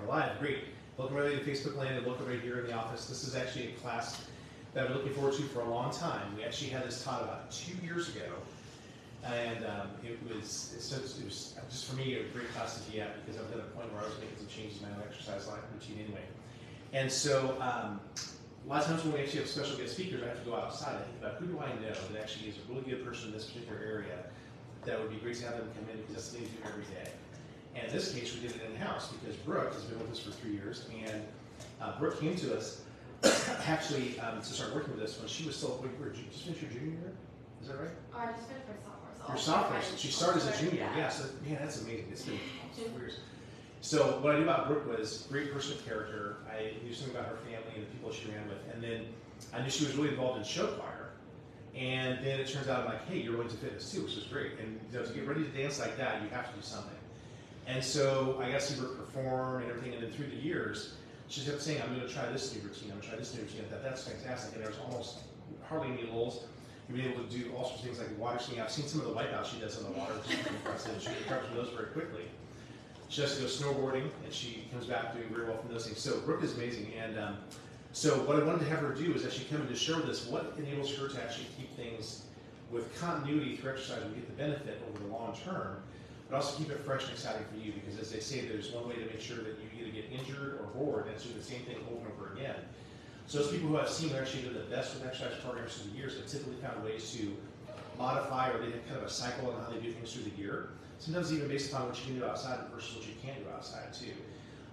we're live. Great. Welcome everybody to Facebook Land and welcome right here in the office. This is actually a class that I've been looking forward to for a long time. We actually had this taught about 2 years ago. And it was just for me a great class to be at because I was at a point where I was making some changes in my own exercise life routine anyway. And so a lot of times when we actually have special guest speakers, I have to go outside and think about who do I know that actually is a really good person in this particular area that would be great to have them come in because that's something we do every day. And in this case, we did it in-house because Brooke has been with us for 3 years, and Brooke came to us actually to start working with us when she was still, just finished your junior year? Is that right? Oh, I just finished my sophomore. So your sophomore, so she started as a junior, yeah. So man, that's amazing. It's been 4 years. So what I knew about Brooke was great person of character. I knew something about her family and the people she ran with, and then I knew she was really involved in show choir. And then it turns out I'm like, hey, you're really into fitness too, which was great. And to get ready to dance like that, you have to do something. And so I got to see Brooke perform and everything, and then through the years, she kept saying, I'm going to try this new routine, I'm going to try this new routine. That's fantastic. And there was almost hardly any lulls. You'll be able to do all sorts of things like water skiing. I've seen some of the wipeouts she does on the water, which is pretty impressive. She recovers from those very quickly. She has to go snowboarding, and she comes back doing very well from those things. So Brooke is amazing. And so what I wanted to have her do is actually come and just share with us what enables her to actually keep things with continuity through exercise and get the benefit over the long term, but also keep it fresh and exciting for you, because as they say, there's one way to make sure that you either get injured or bored and do the same thing over and over again. So those people who I've seen who actually do the best with exercise programs through the years have typically found ways to modify, or they have kind of a cycle on how they do things through the year. Sometimes even based upon what you can do outside versus what you can't do outside too.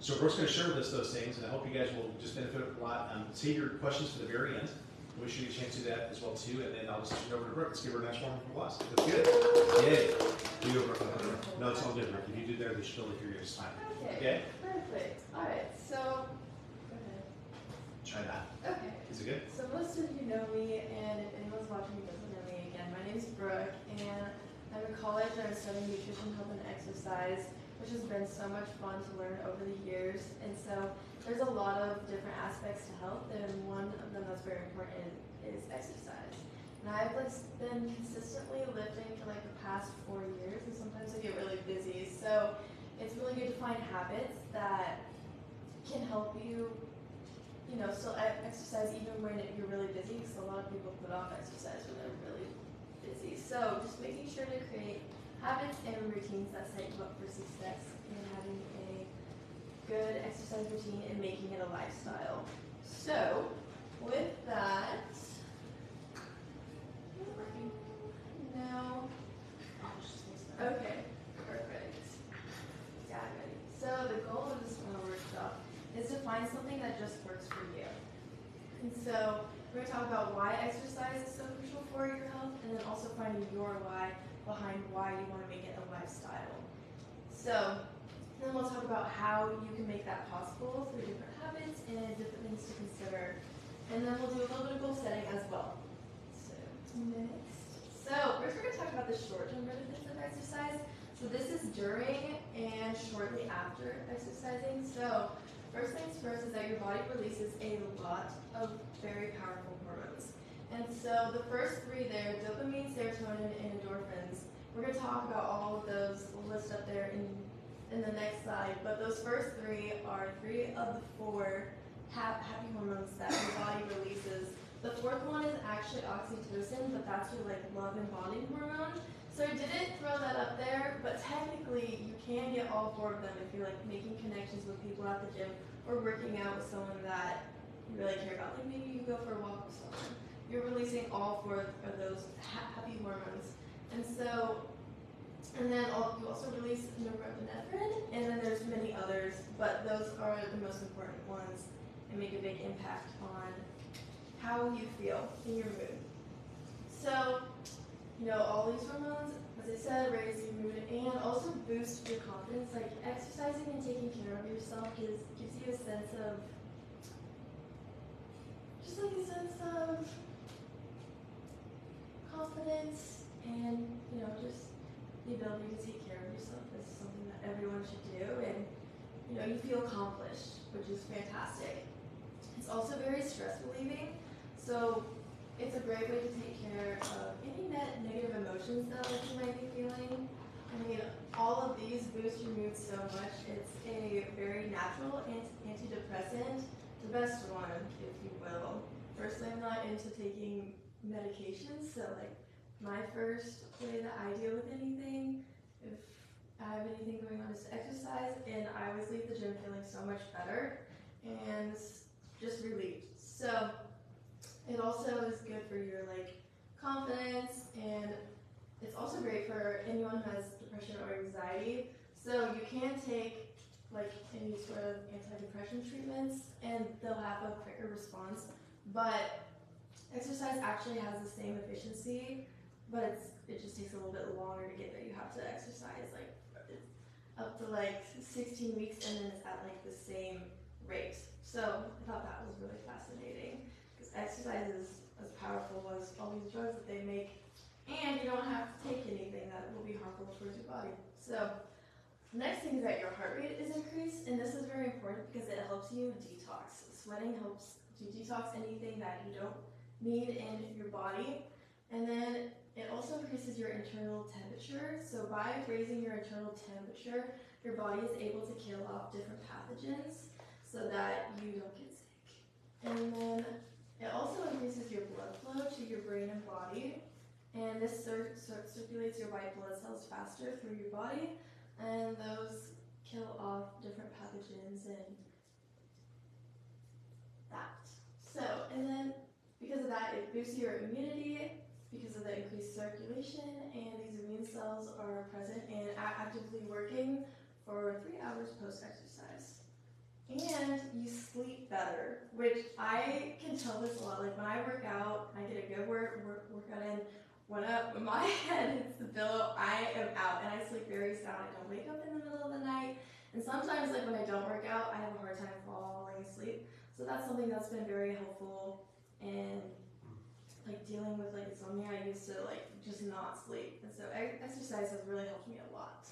So Brooke's going to share with us those things, and I hope you guys will just benefit a lot. Save your questions for the very end. We should get a chance to do that as well too, and then I'll just turn it over to Brooke. Let's give her a nice round of applause. That's good. Yay. You go, Brooke. No, it's all good, Brooke. If you do there, they should only hear you just fine. Okay? Perfect. All right. So, go ahead. Try that. Okay. Is it good? So most of you know me, and if anyone's watching who doesn't know me, again, my name is Brooke, and I'm in college and I'm studying nutrition, health, and exercise, which has been so much fun to learn over the years. And so there's a lot of different aspects to health, and one of them that's very important is exercise. And I've been consistently lifting for like the past 4 years, and sometimes I get really busy. So it's really good to find habits that can help you, still exercise even when you're really busy, because a lot of people put off exercise when they're really busy. So just making sure to create habits and routines that set you up for success in having a good exercise routine and making it a lifestyle. So with that, no. Okay, perfect. Got it ready. So the goal of this workshop is to find something that just works for you. And so we're going to talk about why exercise is so crucial for your health, and then also finding your why behind why you want to make it a lifestyle. So then we'll talk about how you can make that possible through different habits and different things to consider. And then we'll do a little bit of goal setting as well. So next. So first we're going to talk about the short-term benefits of exercise. So this is during and shortly after exercising. So first things first is that your body releases a lot of very powerful hormones. And so the first three there, dopamine, serotonin, and endorphins, we're going to talk about all of those listed up there in the next slide. But those first three are 3 of the 4 happy hormones that your body releases. The fourth one is actually oxytocin, but that's your love and bonding hormone. So I didn't throw that up there, but technically you can get all 4 of them if you're making connections with people at the gym or working out with someone that you really care about. Like maybe you go for a walk with someone. You're releasing all 4 of those happy hormones. And so, and then you also release norepinephrine, and then there's many others, but those are the most important ones and make a big impact on how you feel in your mood. So, all these hormones, as I said, raise your mood and also boost your confidence. Like exercising and taking care of yourself gives you a sense of, confidence and, just the ability to take care of yourself is something that everyone should do, and, you feel accomplished, which is fantastic. It's also very stress relieving, so it's a great way to take care of any negative emotions that you might be feeling. I mean, all of these boost your mood so much. It's a very natural natural antidepressant, the best one, if you will. Personally, I'm not into taking medications, so like my first way that I deal with anything, if I have anything going on, is to exercise, and I always leave the gym feeling so much better and just relieved. So it also is good for your like confidence, and it's also great for anyone who has depression or anxiety. So you can take like any sort of antidepressant treatments and they'll have a quicker response, but exercise actually has the same efficiency, but it just takes a little bit longer to get there. You have to exercise like it's up to like 16 weeks, and then it's at like the same rate. So I thought that was really fascinating, because exercise is as powerful as all these drugs that they make, and you don't have to take anything that will be harmful towards your body. So the next thing is that your heart rate is increased, and this is very important because it helps you detox. Sweating helps to detox anything that you don't need in your body, and then it also increases your internal temperature. So by raising your internal temperature, your body is able to kill off different pathogens so that you don't get sick. And then it also increases your blood flow to your brain and body, and this circulates your white blood cells faster through your body, and those kill off different pathogens and that. So, and then because of that, it boosts your immunity because of the increased circulation, and these immune cells are present and actively working for 3 hours post-exercise. And you sleep better, which I can tell this a lot. Like when I work out, I get a good workout in. When my head hits the pillow, I am out, and I sleep very sound. I don't wake up in the middle of the night, and sometimes like when I don't work out, I have a hard time falling asleep. So that's something that's been very helpful in like dealing with like insomnia. I used to like just not sleep, and so exercise has really helped me a lot.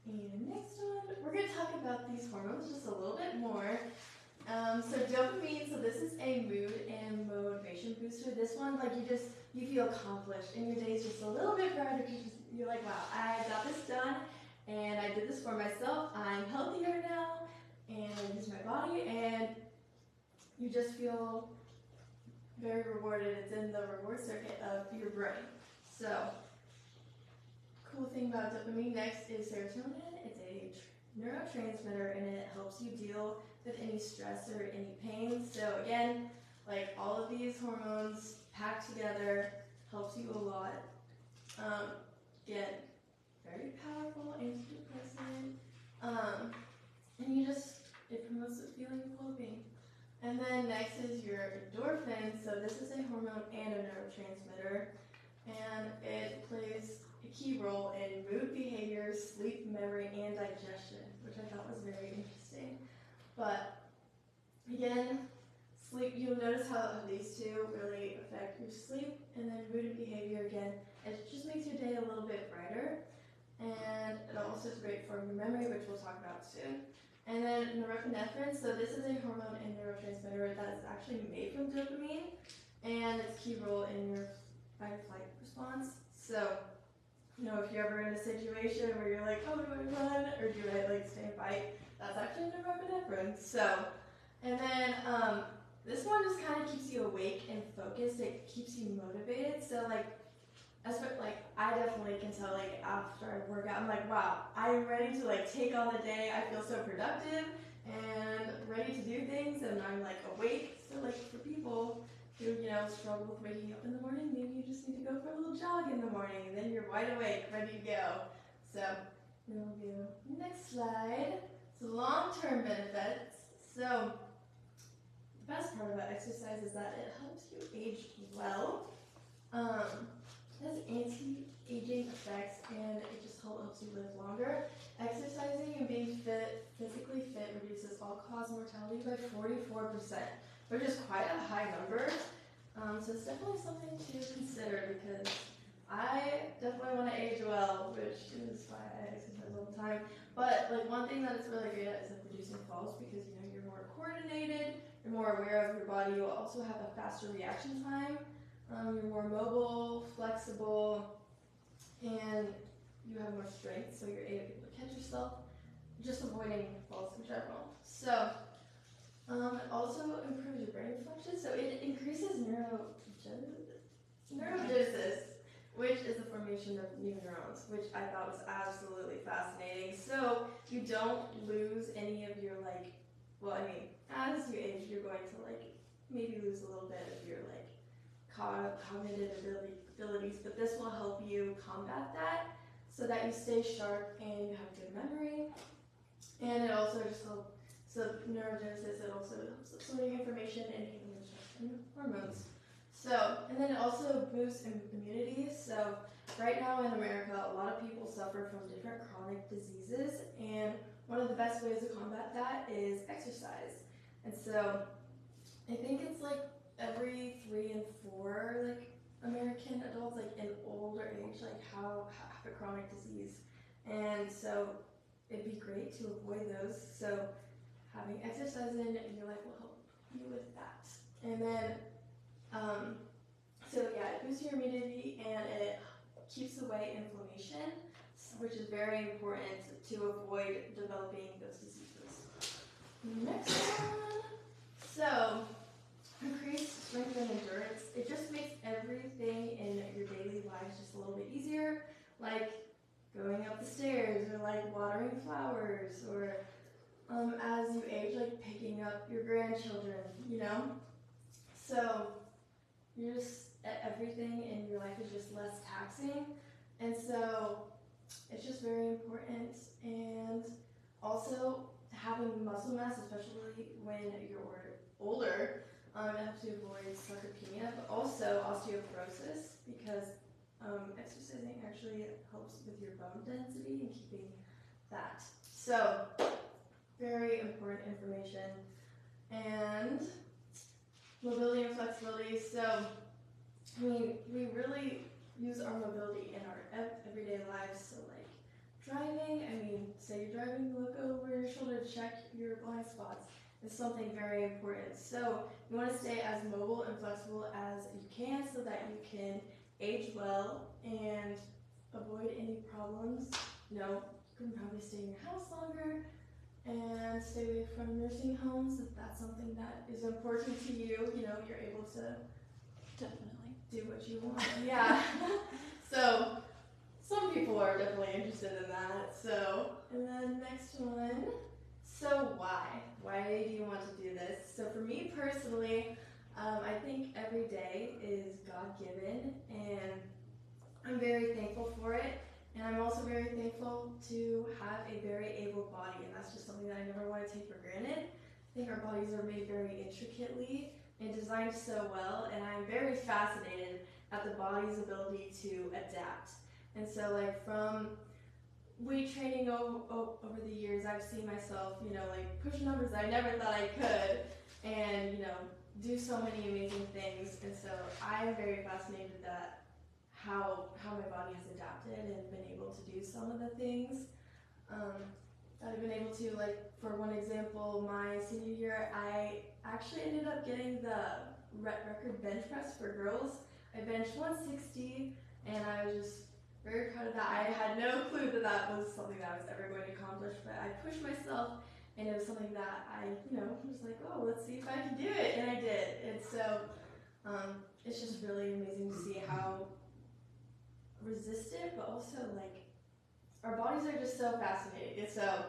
And next one, we're going to talk about these hormones just a little bit more. So dopamine, so this is a mood and motivation booster. This one, like you feel accomplished, and your day's just a little bit brighter because you're like, wow, I got this done, and I did this for myself. I'm healthier now, and I use my body, and you just feel very rewarded. It's in the reward circuit of your brain. So cool thing about dopamine next is serotonin. It's a neurotransmitter, and it helps you deal with any stress or any pain. So again, like all of these hormones packed together helps you a lot. Again, very powerful antidepressant. And it promotes the feeling of well-being. And then next is your endorphin. So this is a hormone and a neurotransmitter, and it plays a key role in mood, behavior, sleep, memory, and digestion, which I thought was very interesting. But again, sleep, you'll notice how these two really affect your sleep, and then mood and behavior, again, it just makes your day a little bit brighter, and it also is great for your memory, which we'll talk about soon. And then norepinephrine, so this is a hormone and neurotransmitter that is actually made from dopamine, and its key role in your fight-or-flight response. So, you know, if you're ever in a situation where you're like, oh, do I run, or do I like stay and fight, that's actually norepinephrine. So, and then this one just kind of keeps you awake and focused. It keeps you motivated. So I definitely can tell, like, after I work out, I'm like, wow, I'm ready to like take on the day. I feel so productive and ready to do things, and I'm like awake. So like for people who, you know, struggle with waking up in the morning, maybe you just need to go for a little jog in the morning, and then you're wide awake, ready to go. So we'll do next slide. So long-term benefits. So the best part about exercise is that it helps you age well. It has anti-aging effects, and it just helps you live longer. Exercising and being physically fit reduces all-cause mortality by 44%, which is quite a high number. So it's definitely something to consider, because I definitely want to age well, which is why I exercise all the time. But like one thing that it's really great at is like reducing falls, because you know you're more coordinated, you're more aware of your body. You'll also have a faster reaction time. You're more mobile, flexible, and you have more strength, so you're able to catch yourself. just avoiding falls in general. So, it also improves your brain function. So it increases neurogenesis, which is the formation of new neurons, which I thought was absolutely fascinating. So you don't lose any of your as you age, you're going to maybe lose a little bit of your cognitive abilities, but this will help you combat that so that you stay sharp and you have good memory. And it also just helps, so neurogenesis, it also helps absorbing information and human hormones. So, and then it also boosts immunity. So right now in America, a lot of people suffer from different chronic diseases, and one of the best ways to combat that is exercise. And so I think it's every 3 and 4 American adults in older age have a chronic disease, and so it'd be great to avoid those. So having exercise in your life will help you with that. And then so yeah, it boosts your immunity and it keeps away inflammation, which is very important to avoid developing those diseases. Next one. So increase strength and endurance. It just makes everything in your daily lives just a little bit easier, like going up the stairs or watering flowers, or as you age, picking up your grandchildren, So you're just, everything in your life is just less taxing, and so it's just very important. And also having muscle mass, especially when you're older, it helps you avoid sarcopenia, but also osteoporosis, because exercising actually helps with your bone density and keeping that. So very important information. And mobility and flexibility. So we really use our mobility in our everyday lives. So driving, say you're driving, look over your shoulder to check your blind spots. Is something very important. So you want to stay as mobile and flexible as you can so that you can age well and avoid any problems. You can probably stay in your house longer and stay away from nursing homes if that's something that is important to you. You're able to Definitely do what you want. Yeah. So some people are definitely interested in that. So, and then next one. So why? Why do you want to do this? So for me personally, I think every day is God-given, and I'm very thankful for it. And I'm also very thankful to have a very able body, and that's just something that I never want to take for granted. I think our bodies are made very intricately and designed so well, and I'm very fascinated at the body's ability to adapt. And so from weight training over the years, I've seen myself, push numbers I never thought I could, and, do so many amazing things. And so I'm very fascinated at how my body has adapted and been able to do some of the things that I've been able to. For one example, my senior year, I actually ended up getting the record bench press for girls. I benched 160, and I was just very proud of that. I had no clue that was something that I was ever going to accomplish, but I pushed myself, and it was something that I, was oh, let's see if I can do it, and I did. And so it's just really amazing to see how resistant, but also our bodies are just so fascinating. And so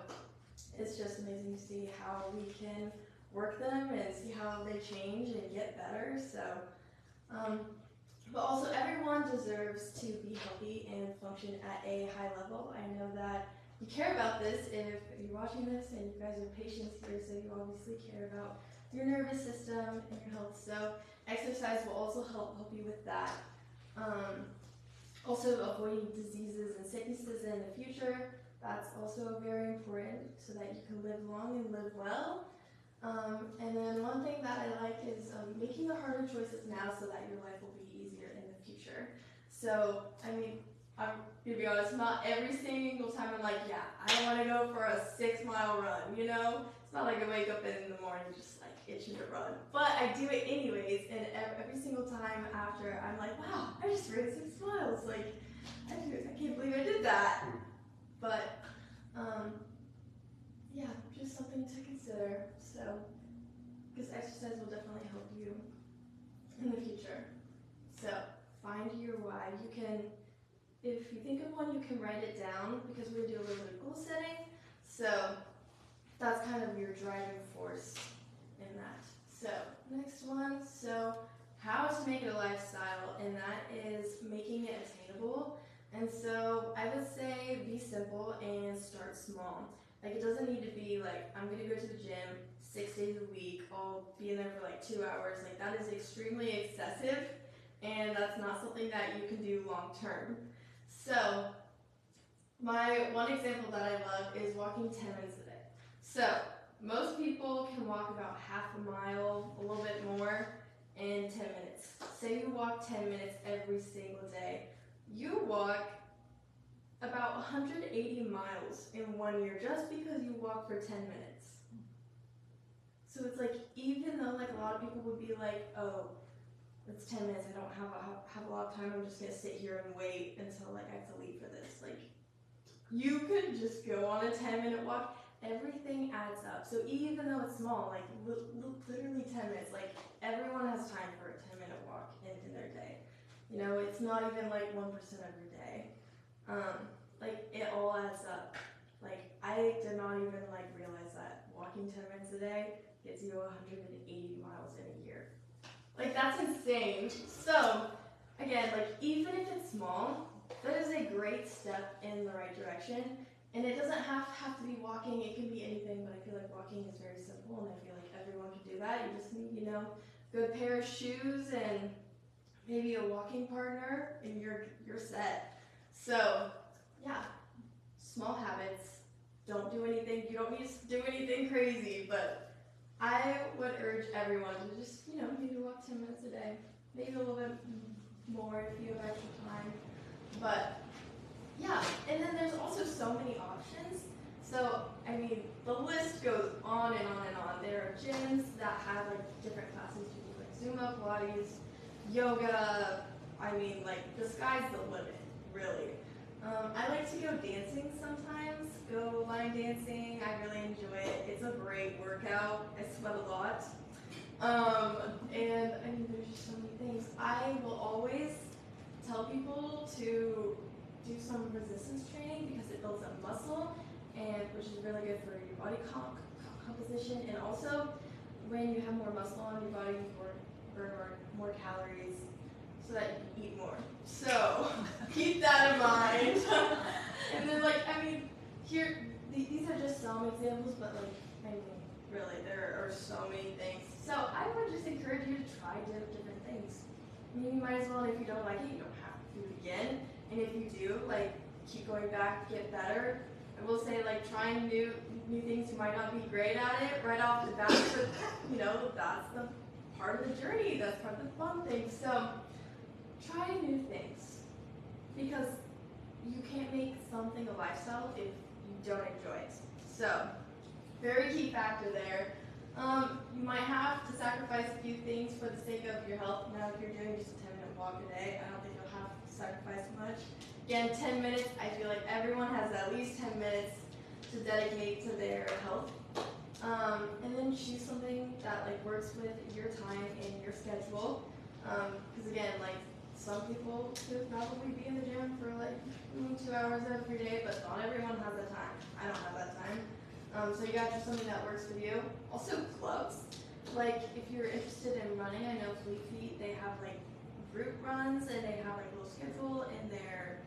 it's just amazing to see how we can work them and see how they change and get better. So, but also everyone deserves to be healthy and function at a high level. I know that you care about this if you're watching this, and you guys are patients here, so you obviously care about your nervous system and your health. So exercise will also help you with that. Also avoiding diseases and sicknesses in the future, that's also very important so that you can live long and live well. And then one thing that I like is making the harder choices now so that your life will be easier in the future. So, I'm gonna be honest, not every single time I'm yeah, I want to go for a 6-mile run, It's not I wake up in the morning just itching to run. But I do it anyways, and every single time after, I'm wow, I just ran 6 miles. I can't believe I did that. But yeah, just something to consider. So, because exercise will definitely help you in the future. So, find your why. You can, if you think of one, you can write it down because we're gonna do a little bit of goal setting. So, that's kind of your driving force in that. So, next one. So, how to make it a lifestyle, and that is making it attainable. And so, I would say be simple and start small. Like, it doesn't need to be like, I'm gonna go to the gym 6 days a week, I'll be in there for like 2 hours. Like, that is extremely excessive, and that's not something that you can do long term. So, my one example that I love is walking 10 minutes a day. So, most people can walk about half a mile, a little bit more, in 10 minutes. Say you walk 10 minutes every single day. You walk about 180 miles in 1 year just because you walk for 10 minutes. So it's like, even though like a lot of people would be like, oh, it's 10 minutes, I don't have a lot of time, I'm just gonna sit here and wait until like I have to leave for this. Like, you could just go on a 10-minute walk. Everything adds up. So even though it's small, like literally 10 minutes, like everyone has time for a 10-minute walk in their day. You know, it's not even like 1% of your day. Like, it all adds up. Like, I did not even like realize that walking 10 minutes a day gets you 180 miles in a year. Like, that's insane. So, again, like, even if it's small, that is a great step in the right direction. And it doesn't have to be walking, it can be anything, but I feel like walking is very simple, and I feel like everyone can do that. You just need, you know, a good pair of shoes and maybe a walking partner, and you're set. So, yeah, small habits. Don't do anything, you don't need to do anything crazy, but I would urge everyone to just, you know, maybe walk 10 minutes a day. Maybe a little bit more if you have extra time. But, yeah, and then there's also so many options. So, I mean, the list goes on and on and on. There are gyms that have, like, different classes. You do, like, Zumba, Pilates, yoga. I mean, like, the sky's the limit, really. I like to go dancing sometimes, go line dancing. I really enjoy it. It's a great workout. I sweat a lot. And I mean, there's just so many things. I will always tell people to do some resistance training because it builds up muscle, and which is really good for your body composition. And also, when you have more muscle on your body, you burn more calories, so that you can eat more. So keep that in mind. And then, like, I mean, here these are just some examples, but like, I mean, really, there are so many things. So I would just encourage you to try different things. I mean, you might as well, and if you don't like it, you don't have to do it again. And if you do, like, keep going back, get better. I will say, like, trying new things, you might not be great at it right off the bat, but you know, that's the part of the journey, that's part of the fun thing. So try new things, because you can't make something a lifestyle if you don't enjoy it. So, very key factor there. You might have to sacrifice a few things for the sake of your health. Now, if you're doing just a 10-minute walk a day, I don't think you'll have to sacrifice much. Again, 10 minutes, I feel like everyone has at least 10 minutes to dedicate to their health. And then choose something that like works with your time and your schedule. Because again, like, some people could probably be in the gym for like 2 hours every day, but not everyone has that time. I don't have that time. So you gotta choose something that works with you. Also, clubs. Like, if you're interested in running, I know Fleet Feet, they have like group runs, and they have like a little schedule in their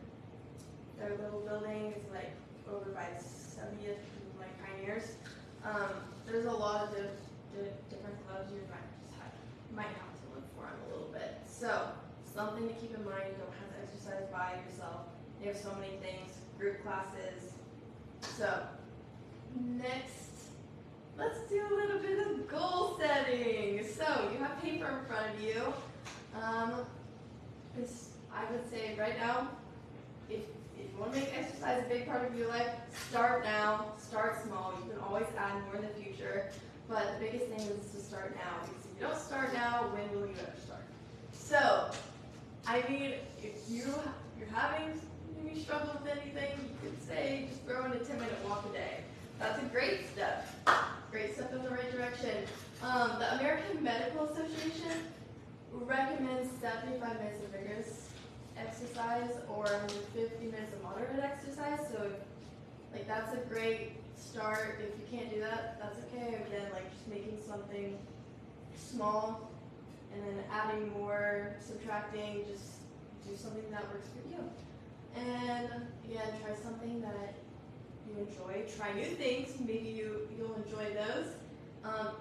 little building. It's like over by 70th and like Pioneers. There's a lot of different clubs you might have to look for them a little bit. So, something to keep in mind, you don't have to exercise by yourself. They have so many things, group classes. So, next, let's do a little bit of goal setting. So, you have paper in front of you. I would say right now, if you want to make exercise a big part of your life, start now, start small. You can always add more in the future, but the biggest thing is to start now, because if you don't start now, when will you ever start? So, I mean, if you're having maybe struggle with anything, you could say just throw in a 10-minute walk a day. That's a great step. Great step in the right direction. The American Medical Association recommends 75 minutes of vigorous exercise or 150 minutes of moderate exercise. So, like, that's a great start. If you can't do that, that's okay. Again, like, just making something small and then adding more, subtracting, just do something that works for you. And again, try something that you enjoy. Try new things. Maybe you'll enjoy those.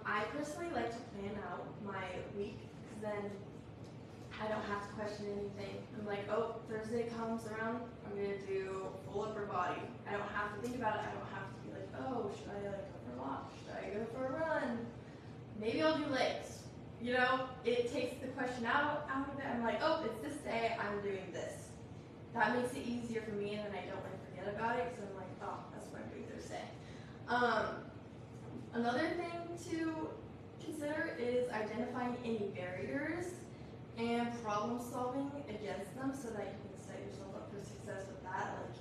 I personally like to plan out my week because then I don't have to question anything. I'm like, oh, Thursday comes around, I'm gonna do full upper body. I don't have to think about it. I don't have to be like, oh, should I like go for a walk? Should I go for a run? Maybe I'll do legs. You know, it takes the question out of it. I'm like, oh, it's this day, I'm doing this. That makes it easier for me, and then I don't like forget about it because I'm like, oh, that's what I'm doing Thursday. Another thing to consider is identifying any barriers and problem solving against them so that you can set yourself up for success with that. Like,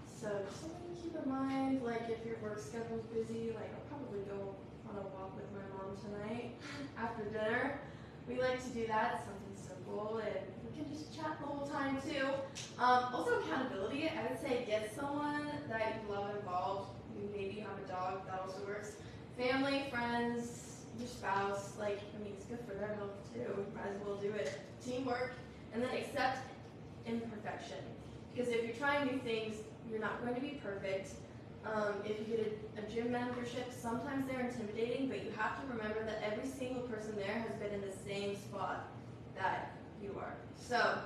so just something to keep in mind, like if your work schedule's busy, like I'll probably go on a walk with my mom tonight after dinner. We like to do that, something simple, and we can just chat the whole time too. Also accountability, I would say get someone that you love involved. You maybe have a dog, that also works. Family, friends, your spouse, like, I mean, it's good for their health too. Might as well do it. Teamwork, and then accept imperfection. Because if you're trying new things, you're not going to be perfect. If you get a gym membership, sometimes they're intimidating, but you have to remember that every single person there has been in the same spot that you are. So,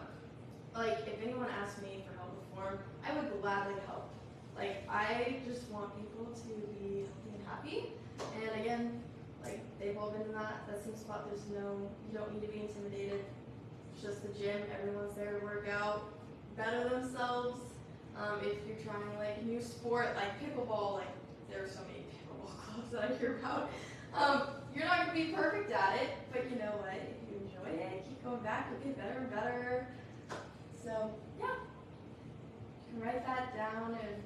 like, if anyone asks me for help with form, I would gladly help. Like, I just want people to be healthy and happy. And again, like, they've all been in that same spot. You don't need to be intimidated. It's just the gym. Everyone's there to work out, better themselves. If you're trying, like, new sport, like pickleball, like, there are so many pickleball clubs that I hear about. You're not going to be perfect at it, but you know what? If you enjoy it, keep going back, you'll get better and better. So, yeah. You can write that down and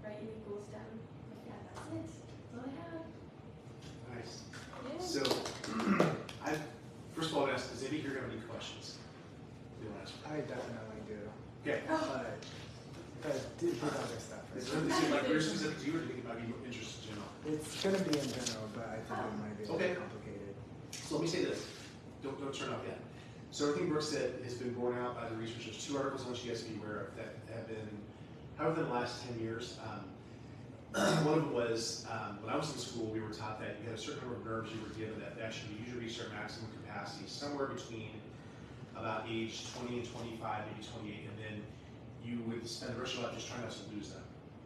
write your goals down. But yeah, that's it. That's all I have. Nice. Yeah. So, first of all, I'm going to ask, does anybody here have any questions? You want to ask? I definitely do. Okay. But did hit other stuff. Is Right? it like very specific to you, or do you think it might be interested in general? It's going to be in general, but I think it might be a Okay. little complicated. So let me say this. Don't turn off yet. So everything Brooke said has been borne out by the research. There's 2 articles I want you guys to be aware of that have been, however, in the last 10 years. One of them was, when I was in school, we were taught that you had a certain number of nerves you were given that actually usually reach their maximum capacity somewhere between about age 20 and 25, maybe 28, and then you would spend the rest of your life just trying not to lose them.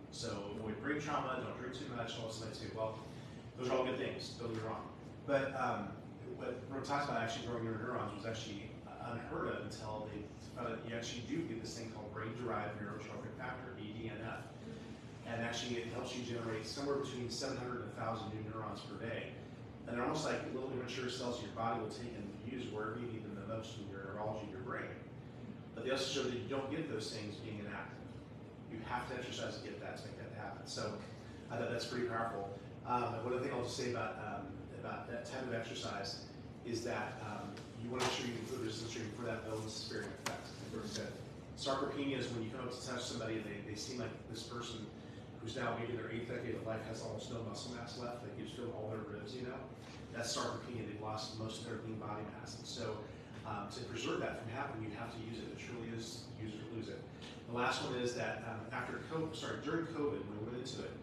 So avoid brain trauma, don't drink too much, all this. And I'd say, well, those are all good things, don't get me wrong. But what Brooke talks about actually growing your neurons was actually unheard of until they found out you actually do get this thing called brain-derived neurotrophic factor, BDNF. And actually it helps you generate somewhere between 700 and 1,000 new neurons per day. And they're almost like little immature cells your body will take and use wherever you need them the most in your neurology, your brain. But they also show that you don't get those things being inactive. You have to exercise to get that, to make that happen. So I thought that's pretty powerful. One other thing I'll just say about that type of exercise is that you want to make sure you include resistance training for that bone sparing effect. Like Brooke said, sarcopenia is when you come up to touch somebody and they seem like this person who's now maybe in their 8th decade of life has almost no muscle mass left. Like you just feel all their ribs, you know? That's sarcopenia. They've lost most of their lean body mass. And so to preserve that from happening, you have to use it. It truly is use it or lose it. The last one is that during COVID, when we went into it,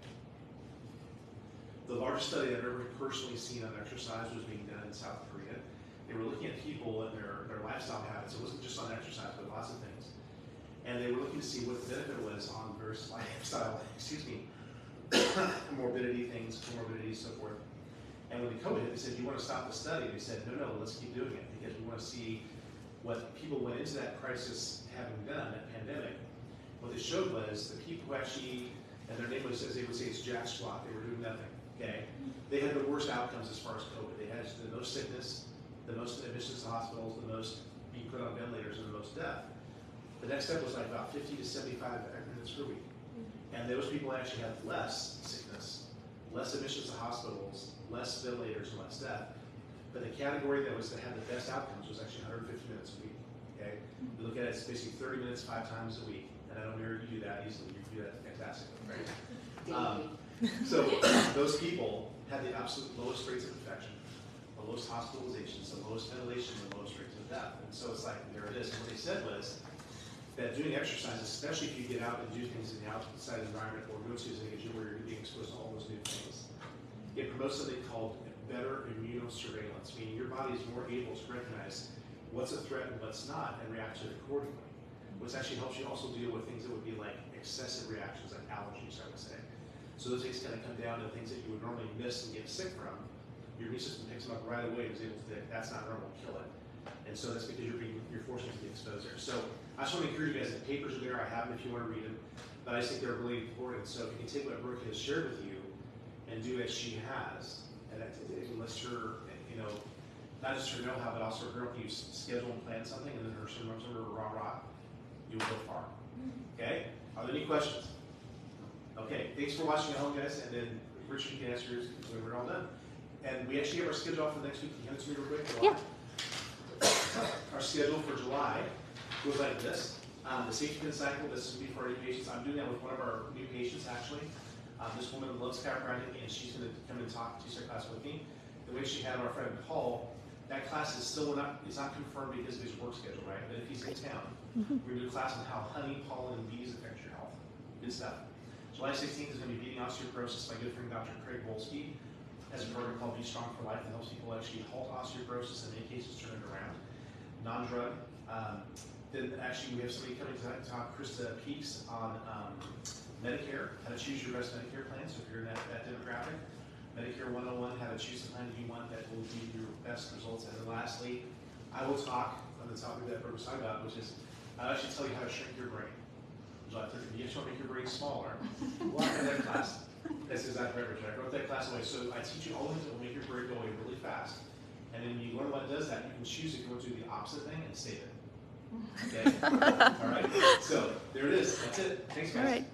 the largest study I've ever personally seen on exercise was being done in South Korea. They were looking at people and their lifestyle habits. It wasn't just on exercise, but lots of things. And they were looking to see what the benefit was on various lifestyle, morbidity things, comorbidities, so forth. And when the COVID hit, they said, "Do you want to stop the study?" They said, "No, let's keep doing it because we want to see what people went into that crisis having done, that pandemic." What they showed was the people who actually, and their name was, as they would say, it's jack squat. They were doing nothing. Okay, they had the worst outcomes as far as COVID. They had the most sickness, the most admissions to hospitals, the most being put on ventilators, and the most death. The next step was like about 50 to 75 minutes per week. And those people actually had less sickness, less admissions to hospitals, less ventilators, and less death. But the category that had the best outcomes was actually 150 minutes a week. Okay, you look at it, it's basically 30 minutes 5 times a week. And I know, Mary, you do that easily. You do that fantastically, right? So those people had the absolute lowest rates of infection, the lowest hospitalizations, the lowest ventilation, the lowest rates of death. And so it's like, there it is. And what they said was that doing exercise, especially if you get out and do things in the outside environment or go to a gym where you're being exposed to all those new things, it promotes something called better immunosurveillance, meaning your body is more able to recognize what's a threat and what's not and react to it accordingly, which actually helps you also deal with things that would be like excessive reactions, like allergies, I would say. So those things kind of come down to things that you would normally miss and get sick from. Your immune system picks them up right away and is able to think that's not normal, kill it. And so that's because you're forced to get exposed there. So I just want to encourage you guys, the papers are there, I have them if you want to read them, but I just think they're really important. So if you can take what Brooke has shared with you and do as she has, and it lets her, you know, not just her know-how, but also her help you schedule and plan something, and then her rah-rah, you'll go far. Okay? Are there any questions? Okay, thanks for watching at home, guys, and then Richard, you can answer yours when we're all done. And we actually have our schedule out for next week. Can you hand it to me real quick? Our schedule for July goes like this. The safety pin cycle, this will be for our new patients. I'm doing that with one of our new patients, actually. This woman loves chiropractic, and she's going to come and talk to our class with me. The way she had our friend Paul, that class is still not, it's not confirmed because of his work schedule, right? But if he's in town, we're going to do a class on how honey, pollen, and bees affect your health. Good stuff. July 16th is going to be beating osteoporosis by good friend Dr. Craig Wolski. Has a program called Be Strong for Life that helps people actually halt osteoporosis and in many cases turn it around. Non-drug. Then actually we have somebody coming to talk, Krista Peaks, on Medicare, how to choose your best Medicare plan. So if you're in that demographic, Medicare 101, how to choose the plan you want that will give you your best results. And then lastly, I will talk on the topic that Brooke was talking about, which is I'll actually tell you how to shrink your brain. So I took it, you just want to make your brain smaller. Walk in that class. That's exactly right, Richard. I wrote that class away. So I teach you all the things that will make your brain go away really fast. And then when you learn what does that, you can choose if you want to do the opposite thing and save it. Okay? All right? So there it is. That's it. Thanks, guys. All right.